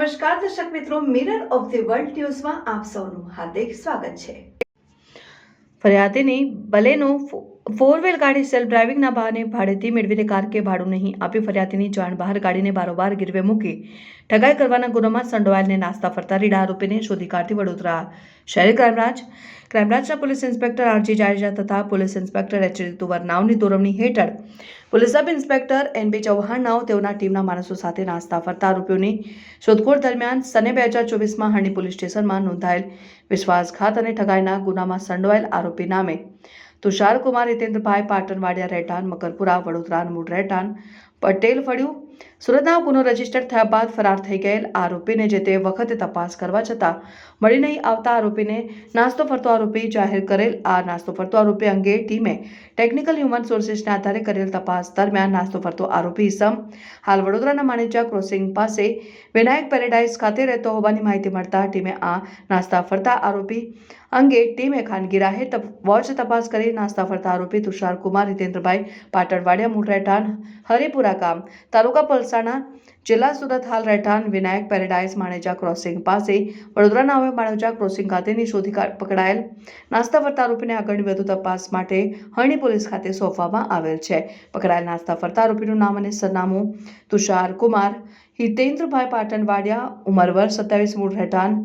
નમસ્કાર દર્શક મિત્રો, મિરર ઓફ ધી વર્લ્ડ ન્યૂઝમાં આપ સૌનું હાર્દિક સ્વાગત છે। ફરિયાદીની બલેનો ફોર વ્હીલ ગાડી સેલ્ફ ડ્રાઇવિંગના બહાને ભાડેથી મેળવીને કાર કે ભાડું નહીં આપી ફરિયાદીની જાણ બહાર ગાડીને બારોબાર ગીરવે મૂકી ઠગાઈ કરવાના ગુનામાં સંડોવાયેલને નાસ્તા ફરતા રીડા આરોપીને શોધી કાઢતી વડોદરા શહેર ક્રાઇમબ્રાન્ચના પોલીસ ઇન્સ્પેક્ટર આરજી જાડેજા તથા પોલીસ ઇન્સ્પેક્ટર એચડી તુવર નાવની દોરવણી હેઠળ police sub inspector NB Chauhan નાવ તેઓના ટીમના માણસો સાથે નાસ્તા ફરતા આરોપીઓની શોધખોળ દરમિયાન સને 2024માં હરણી પોલીસ સ્ટેશનમાં નોંધાયેલ વિશ્વાસઘાત અને ઠગાઈના ગુનામાં સંડોવાયેલ આરોપી નામે તુષાર કુમાર હિતેન્દ્રભાઈ પાટણવાડિયા રહેઠાણ મકરપુરા વડોદરા મૂળ રહેઠાણ પટેલ ફળ્યું સુરતના ગુનો રજીસ્ટર થયા બાદ ફરાર થઈ ગયેલ આરોપીને જે તે વખતે તપાસ કરવા છતાં મળી નહીં આવતા આરોપીને નાસ્તો ફરતો આરોપી જાહેર કરેલ। આ નાસ્તો ફરતો આરોપી અંગે ટીમે ટેકનિકલ હ્યુમન સોર્સિસના આધારે કરેલ તપાસ દરમિયાન નાસ્તો ફરતો આરોપી ઇસમ હાલ વડોદરાના માણેચા ક્રોસિંગ પાસે વિનાયક પેરેડાઇઝ ખાતે રહેતો હોવાની માહિતી મળતા ટીમે આ નાસ્તા ફરતા આરોપી અંગે ટીમે ખાનગી રાહે વોચ તપાસ કરી નાસ્તા ફરતા આરોપી તુષાર કુમાર હિતેન્દ્રભાઈ પાટણવાડિયા મૂળ રહેઠાણ હરિપુરા ગામ તાલુકા પલસાણા જિલ્લા સુરત હાલ રહેઠાણ વિનાયક પેરેડાઇઝ માણેચા ક્રોસિંગ પાસે વડોદરા નામે માણેચા ક્રોસિંગ ખાતેની શોધી પકડાયેલ નાસ્તા ફરતા આરોપીને આગળની વધુ તપાસ માટે હરણી પોલીસ ખાતે સોંપવામાં આવેલ છે। પકડાયેલ નાસ્તા ફરતા આરોપીનું નામ અને સરનામું તુષાર કુમાર હિતેન્દ્રભાઈ પાટણવાડિયા ઉંમર વર્ષ 27 મૂળ રહેઠાણ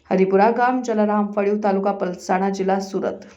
હરિપુરા ગામ જલારામ ફળિયું તાલુકા પલસાણા જિલ્લા સુરત।